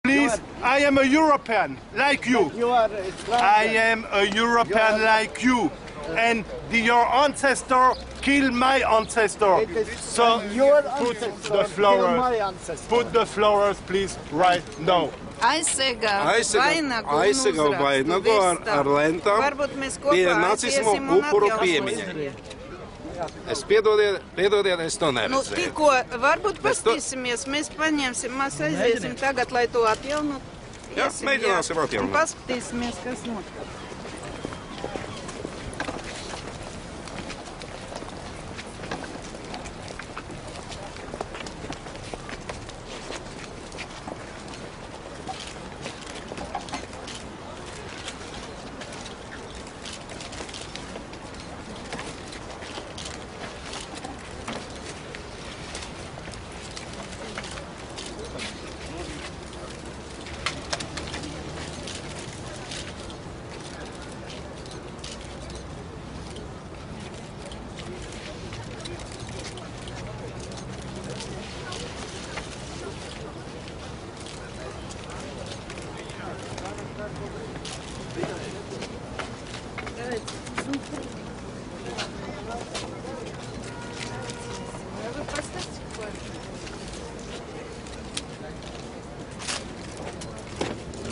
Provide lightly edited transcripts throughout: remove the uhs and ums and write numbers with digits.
Please, I am a European, like you. You are I am a European like you. And your ancestor killed my ancestor. So your put ancestor the flowers. my ancestor. Put the flowers, please, right now. Aizsegā vainagu ar lentām pie nacismu upuru piemiņai. Es piedodiet, es to neredzēju. Tikko, varbūt pastīsimies, mēs paņemsim, mēs aiziesim tagad, lai to atjaunot. Jā, mēģināsim atjaunot. Un paskatīsimies, kas notiek.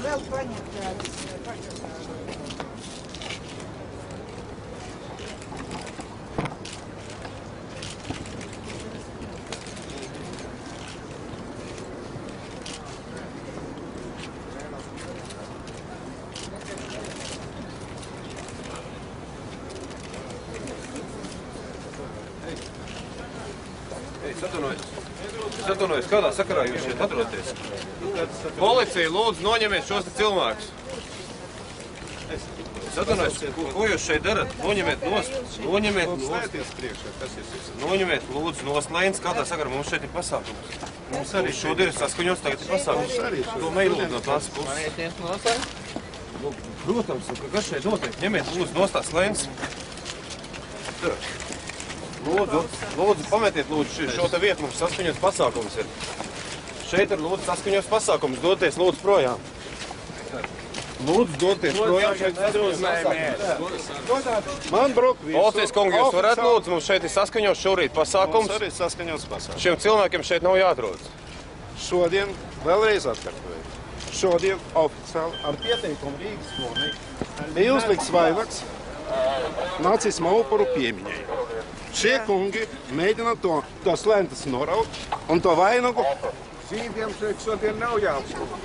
Vēl paņemt tādas. Es atvainojos, kādā sakarā jūs šeit atrodaties? Policija, lūdzu, noņemiet šos cilvēkus. Es atvainojos, ko jūs šeit darat? Noņemiet nost. Noņemiet, lūdzu, nost lēns, kādā sakarā mums šeit ir pasākums. Mums arī šodien ir saskaņots, tagad ir pasākums. To meilūdzu no tās puses. Protams, kas šeit notiek? Ņemiet, lūdzu, nost tās lēns. Lūdzu, pametiet šo te vietu, mums saskaņots pasākums ir. Šeit ir lūdzu saskaņots pasākums, doties lūdzu projām. Lūdzu, doties projām šeit saskaņots pasākums. Man brok visu. Policijas kungi, jūs varētu lūdzu, mums šeit ir saskaņots šorīt pasākums. Mums arī saskaņots pasākums. Šiem cilvēkiem šeit nav jāatrodas. Šodien, vēlreiz atkārtoju, šodien oficiāli ar pieteikumu Rīgas domē bija uzlikts vainags nacisma upuru piemiņai. Šie kungi mēģina tos lentas noraut un to vainagu zīmiem šodien nav jāapskata.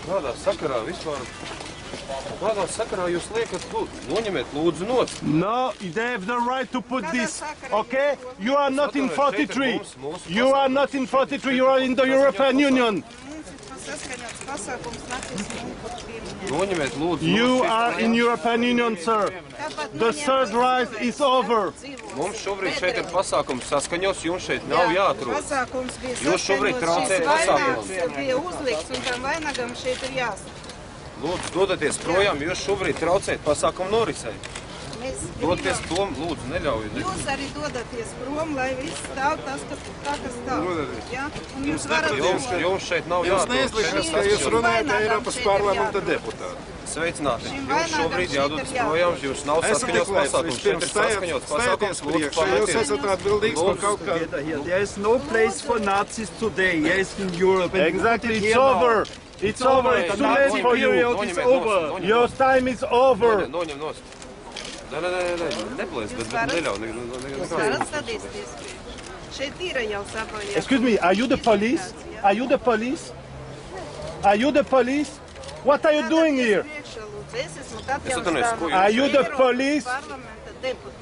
Kādā sakarā vispār? Kādā sakarā jūs liekat, noņemiet lūdzu nost? No, they have the right to put this, okay? You are not in 43. You are not in 43, you are in the European Union. Noņemiet lūdzu. You are in European Union, sir. The third right is over. Mums šobrīd šeit ir pasākums saskaņos, jums šeit nav jāatrodas. Jūs šobrīd traucējat pasākumus. Bija uzlikts un tam vainagam šeit ir jāsaka. Lūdzu, dodaties projām, jūs šobrīd traucējat pasākumu norisei. Dodaties prom, lūdzu, neļaujiet. Jūs arī dodaties prom, lai viss stāv tas, tā, kas stāv. Ja? Un jūs varat... Jums šeit nav jāatrodas. Jums neizlikas, ka jūs runājat Eiropas parlamenta deputāti. Sveicināti. Jums šobrīd jādodas projām, jums nav saskaņots pasākums. Šeit ir saskaņots pasākums, lūdzu, jūs esat atbildīgs par kaut kādu. There is no place for Nazis today. Yes, in Europe. Exactly, it's over. It's over. It's too late for you. It's over. Your time is over. Noņem nost. Neplēs, bet neļauj. Varat sadīsties. Šeit ir jau sabojā. Excuse me, are you the police? Are you the police? Are you the police? What are you doing here? Are you the police?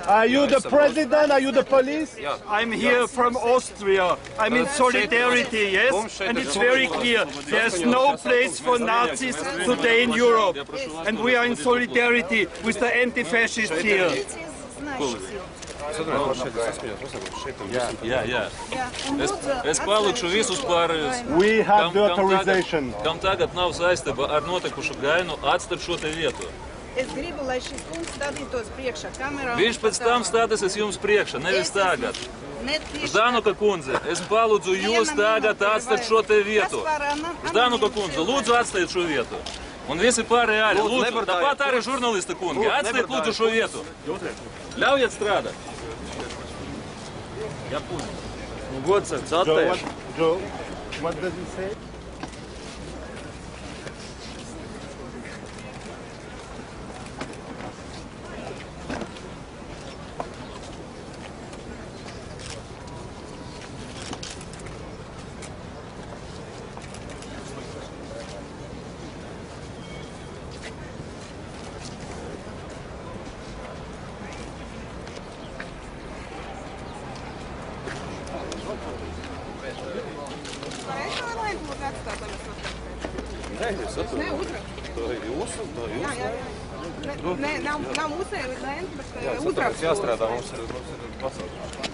Are you the president? Are you the police? I'm here from Austria. I'm in solidarity, yes? And it's very clear. There's no place for Nazis today in Europe. And we are in solidarity with the anti-fascists here. Jā. Es palūkšu visus par We have the authorization. kam tagad nav saistība ar notikušu gainu atstāt šo te vietu. Es gribu, lai šis kungs stādītos priekšā kamerā. Viņš pēc tam stāsies jums priekšā, nevis tagad. Ždanuka kundze, es palūdzu jūs tagad atstāt šo te vietu. Ždanuka kundze, lūdzu atstāt šo vietu. Un visi pārējie arī, lūdzu, tāpat arī žurnālisti kungi, atstāt lūdzu šo vietu. Ļaujiet strādāt. Gods, atstāt. Joe, what does he say? Nē, nav mūsēju lēns, bet uzrakstu. Jāstrādā, mums ir pasaules.